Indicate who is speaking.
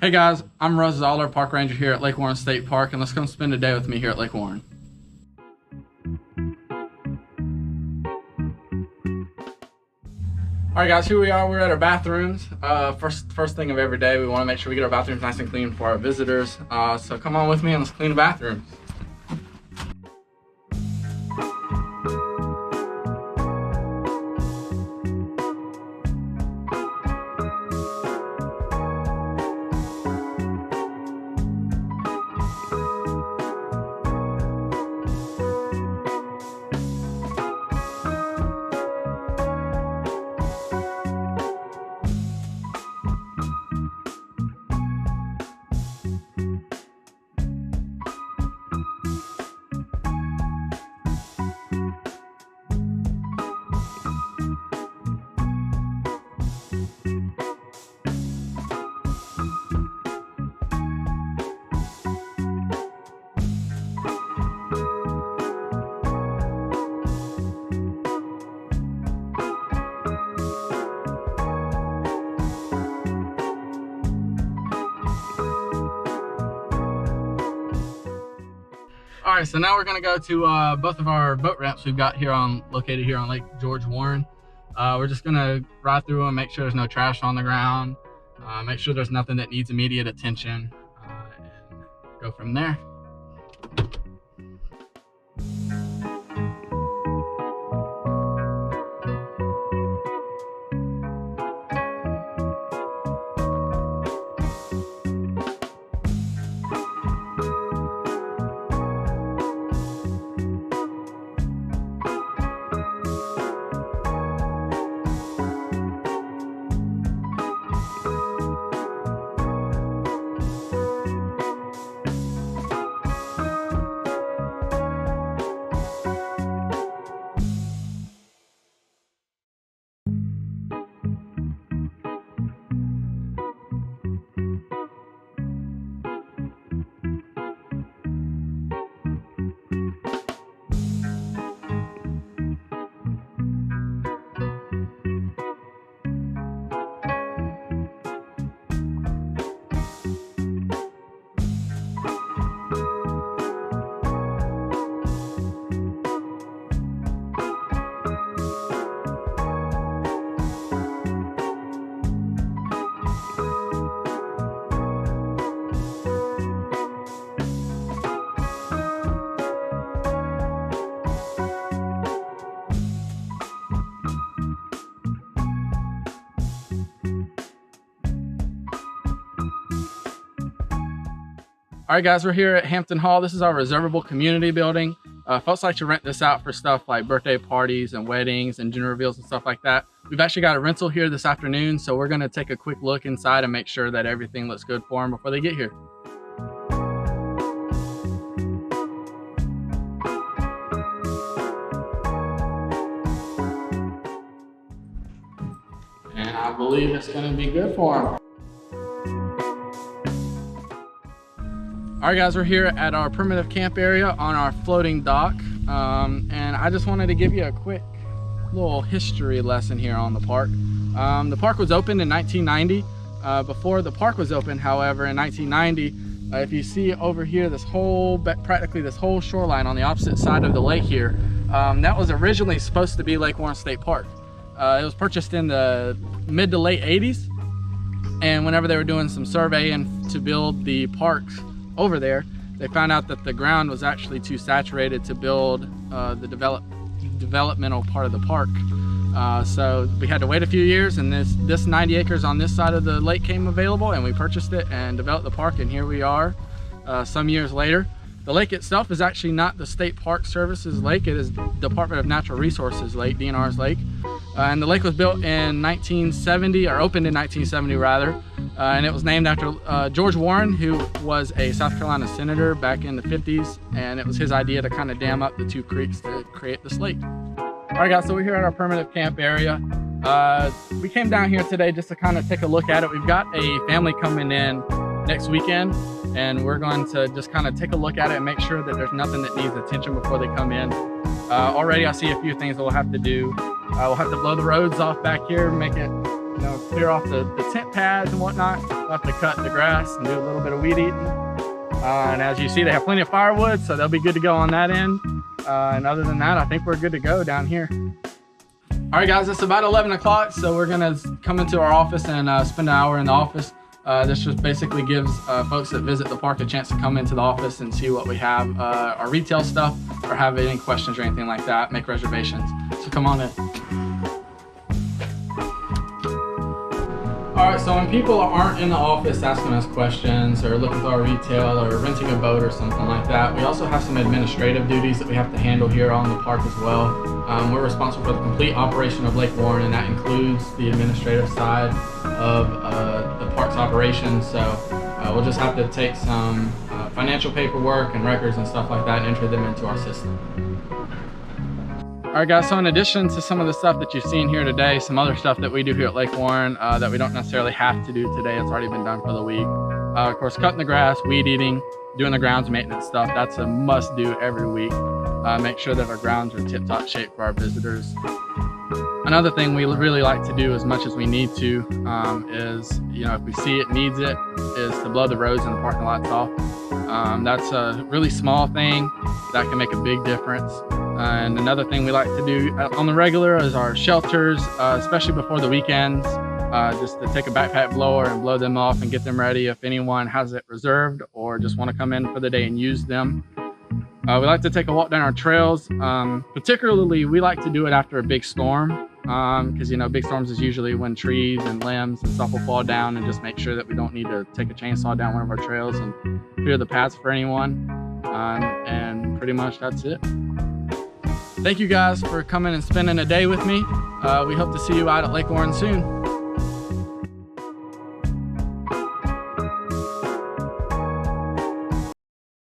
Speaker 1: Hey guys, I'm Russ, Zahler, Park Ranger here at Lake Warren State Park, and let's come spend a day with me here at Lake Warren. All right guys, here we are, we're at our bathrooms. First thing of every day, we want to make sure we get our bathrooms nice and clean for our visitors. So come on with me and let's clean the bathrooms. All right, so now we're gonna go to both of our boat ramps we've got located here on Lake George Warren. We're just gonna ride through them, make sure there's no trash on the ground, make sure there's nothing that needs immediate attention, and go from there. All right guys, we're here at Hampton Hall. This is our reservable community building. Folks like to rent this out for stuff like birthday parties and weddings and gender reveals and stuff like that. We've actually got a rental here this afternoon, so we're gonna take a quick look inside and make sure that everything looks good for them before they get here. And I believe it's gonna be good for them. All right guys, we're here at our primitive camp area on our floating dock, and I just wanted to give you a quick little history lesson here on the park. The park was opened in 1990. Before the park was opened, however, in 1990, if you see over here, practically this whole shoreline on the opposite side of the lake here, that was originally supposed to be Lake Warren State Park. It was purchased in the mid to late 80s, and whenever they were doing some surveying to build the parks over there, they found out that the ground was actually too saturated to build the developmental part of the park. So we had to wait a few years, and this 90 acres on this side of the lake came available, and we purchased it and developed the park, and here we are some years later. The lake itself is actually not the State Park Service's lake. It is Department of Natural Resources lake, DNR's lake. And the lake was built in 1970, or opened in 1970 rather. And it was named after George Warren, who was a South Carolina senator back in the 50s. And it was his idea to kind of dam up the two creeks to create this lake. All right guys, so we're here at our primitive camp area. We came down here today just to kind of take a look at it. We've got a family coming in next weekend, and we're going to just kind of take a look at it and make sure that there's nothing that needs attention before they come in. Already I see a few things that we'll have to do. We'll have to blow the roads off back here, make it, clear off the tent pads and whatnot. We'll have to cut the grass and do a little bit of weed eating. And as you see, they have plenty of firewood, so they'll be good to go on that end. And other than that, I think we're good to go down here. All right, guys, it's about 11 o'clock, so we're gonna come into our office and spend an hour in the office. This just basically gives folks that visit the park a chance to come into the office and see what we have, our retail stuff, or have any questions or anything like that, make reservations. So come on in. All right, so when people aren't in the office asking us questions or looking for our retail or renting a boat or something like that, we also have some administrative duties that we have to handle here on the park as well. We're responsible for the complete operation of Lake Warren, and that includes the administrative side of the park's operations. So we'll just have to take some financial paperwork and records and stuff like that and enter them into our system. All right, guys, so in addition to some of the stuff that you've seen here today, some other stuff that we do here at Lake Warren that we don't necessarily have to do today, it's already been done for the week. Of course, cutting the grass, weed eating, doing the grounds maintenance stuff, that's a must do every week. Make sure that our grounds are tip-top shape for our visitors. Another thing we really like to do as much as we need to is, if we see it needs it, is to blow the roads and the parking lots off. That's a really small thing that can make a big difference. And another thing we like to do on the regular is our shelters, especially before the weekends, just to take a backpack blower and blow them off and get them ready if anyone has it reserved or just want to come in for the day and use them. We like to take a walk down our trails. Particularly, we like to do it after a big storm because, big storms is usually when trees and limbs and stuff will fall down, and just make sure that we don't need to take a chainsaw down one of our trails and clear the paths for anyone. And pretty much that's it. Thank you guys for coming and spending a day with me. We hope to see you out at Lake Warren soon.